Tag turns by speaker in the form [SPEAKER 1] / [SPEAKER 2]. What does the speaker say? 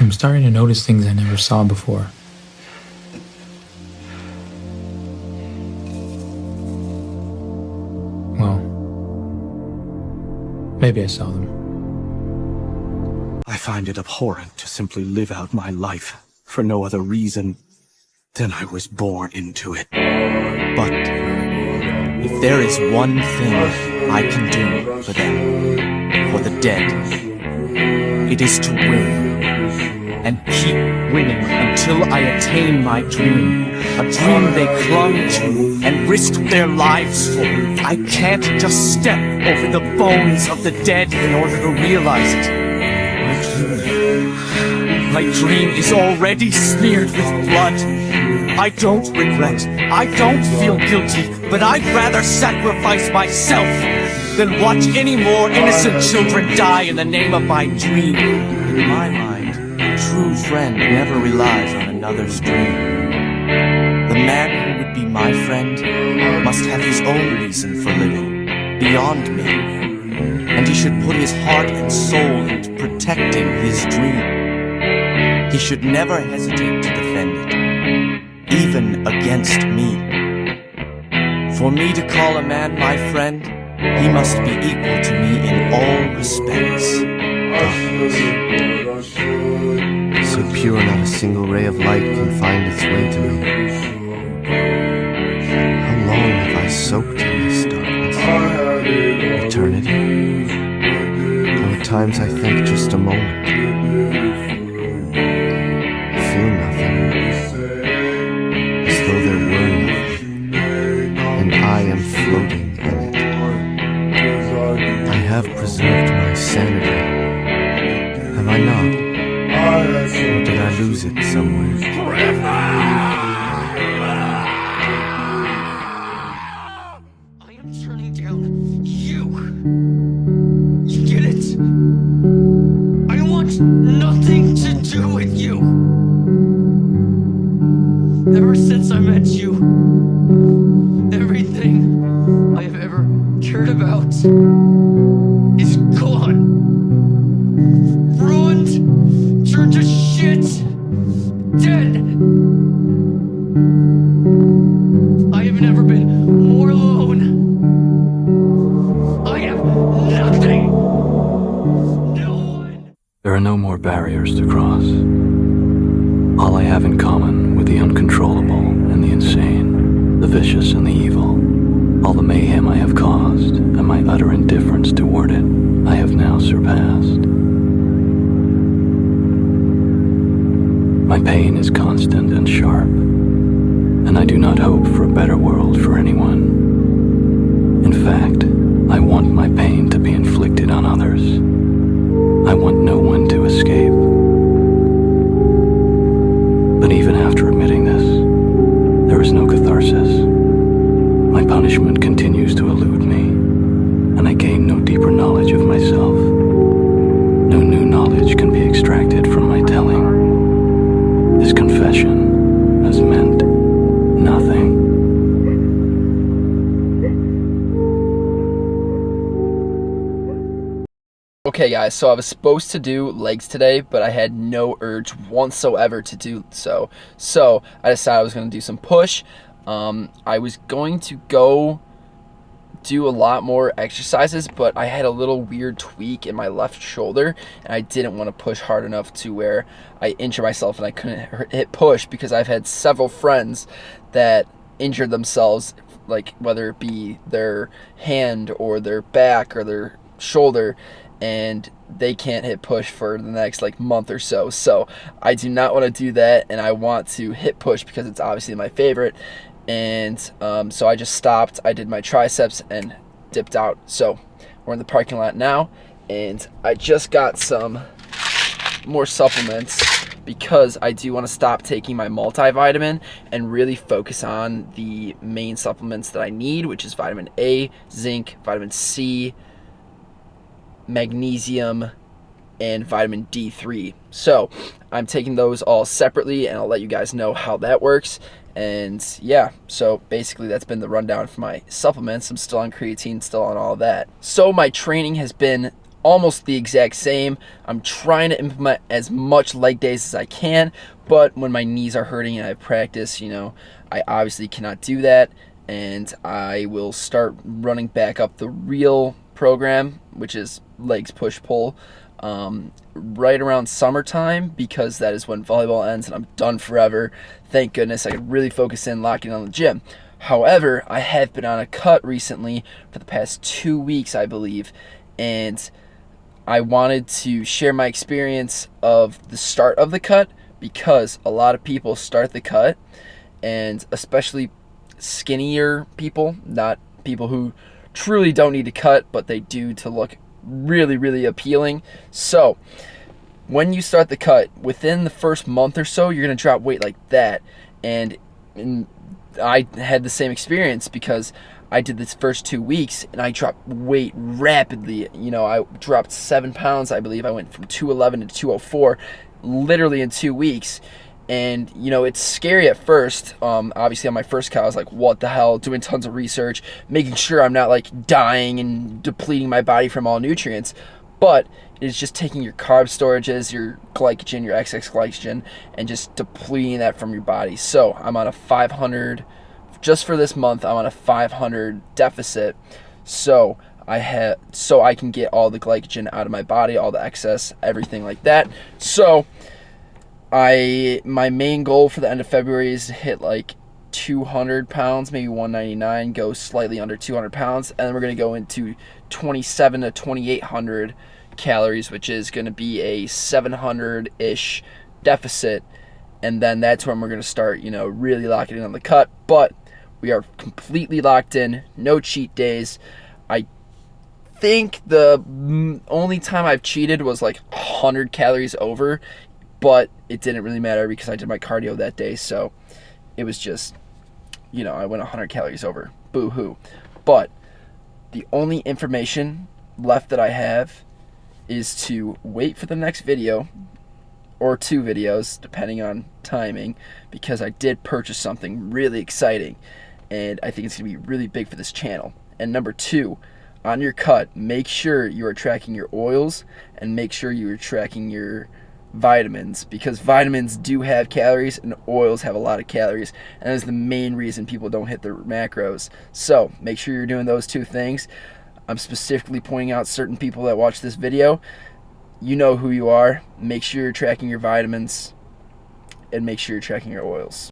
[SPEAKER 1] I'm starting to notice things I never saw before. Well, maybe I saw them.
[SPEAKER 2] I find it abhorrent to simply live out my life for no other reason than I was born into it. But if there is one thing I can do for them, for the dead, it is to win. And keep winning until I attain my dream. A dream they clung to and risked their lives for. I can't just step over the bones of the dead in order to realize it. My dream is already smeared with blood. I don't regret, I don't feel guilty, but I'd rather sacrifice myself than watch any more innocent children die in the name of my dream. In my mind, a true friend never relies on another's dream. The man who would be my friend must have his own reason for living, beyond me, and he should put his heart and soul into protecting his dream. He should never hesitate to defend it, even against me. For me to call a man my friend, he must be equal to me in all respects.
[SPEAKER 3] So pure not a single ray of light can find its way to me. How long have I soaked in this darkness? Eternity? Though at times I think just a moment. I feel nothing, as though there were nothing, and I am floating in it. I have preserved my sanity, have I not? Or did I lose it somewhere?
[SPEAKER 4] I am turning down you. You get it? I want nothing to do with you. Ever since I met you, everything I have ever cared about is gone. Ruined, turned to shit, dead. I have never been more alone. I have nothing. No one.
[SPEAKER 5] There are no more barriers to cross. All I have in common with the uncontrollable and the insane, the vicious and the evil, all the mayhem I have caused and my utter indifference toward it, I have now surpassed. My pain is constant and sharp, and I do not hope for a better world for anyone. In fact, I want my pain to be inflicted on others. I want no one to escape. But even after admitting this, there is no catharsis. My punishment continues to elude me, and I gain no deeper knowledge of myself. No new knowledge can be extracted from my telling. This confession has meant nothing.
[SPEAKER 6] Okay guys, so I was supposed to do legs today, but I had no urge whatsoever to do so. So I decided I was going to do some push. I was going to go do a lot more exercises, but I had a little weird tweak in my left shoulder, and I didn't want to push hard enough to where I injure myself and I couldn't hit push, because I've had several friends that injured themselves, like whether it be their hand or their back or their shoulder, and they can't hit push for the next like month or so. So I do not want to do that, and I want to hit push because it's obviously my favorite. And so I just stopped. I did my triceps and dipped out. So we're in the parking lot now, and I just got some more supplements because I do want to stop taking my multivitamin and really focus on the main supplements that I need, which is vitamin A, zinc, vitamin C, magnesium, and vitamin D3. So I'm taking those all separately, and I'll let you guys know how that works. And yeah, so basically that's been the rundown for my supplements. I'm still on creatine, still on all that. So my training has been almost the exact same. I'm trying to implement as much leg days as I can, but when my knees are hurting and I have practice, I obviously cannot do that, and I will start running back up the real program, which is legs push pull, right around summertime, because that is when volleyball ends and I'm done forever. Thank goodness I could really focus in locking on the gym. However, I have been on a cut recently for the past 2 weeks, I believe, and I wanted to share my experience of the start of the cut, because a lot of people start the cut, and especially skinnier people, not people who truly don't need to cut, but they do to look really, really appealing. So when you start the cut, within the first month or so, you're going to drop weight like that. And I had the same experience, because I did this first 2 weeks and I dropped weight rapidly. I dropped 7 pounds, I believe. I went from 211 to 204 literally in 2 weeks. And, it's scary at first. Obviously, on my first cut, I was like, what the hell? Doing tons of research, making sure I'm not, like, dying and depleting my body from all nutrients. But it's just taking your carb storages, your glycogen, your excess glycogen, and just depleting that from your body. So I'm on a 500, just for this month, I'm on a 500 deficit. So I can get all the glycogen out of my body, all the excess, everything like that. So my main goal for the end of February is to hit like 200 pounds, maybe 199, go slightly under 200 pounds, and then we're going to go into 27 to 2800 calories, which is going to be a 700-ish deficit, and then that's when we're going to start, really locking in on the cut. But we are completely locked in, no cheat days. I think the only time I've cheated was like 100 calories over, but it didn't really matter because I did my cardio that day, so it was just, I went 100 calories over. Boo-hoo. But the only information left that I have is to wait for the next video, or 2 videos, depending on timing, because I did purchase something really exciting, and I think it's going to be really big for this channel. And number 2, on your cut, make sure you are tracking your oils, and make sure you are tracking your vitamins, because vitamins do have calories and oils have a lot of calories, and that is the main reason people don't hit their macros. So make sure you're doing those 2 things. I'm specifically pointing out certain people that watch this video. You know who you are. Make sure you're tracking your vitamins, and make sure you're tracking your oils.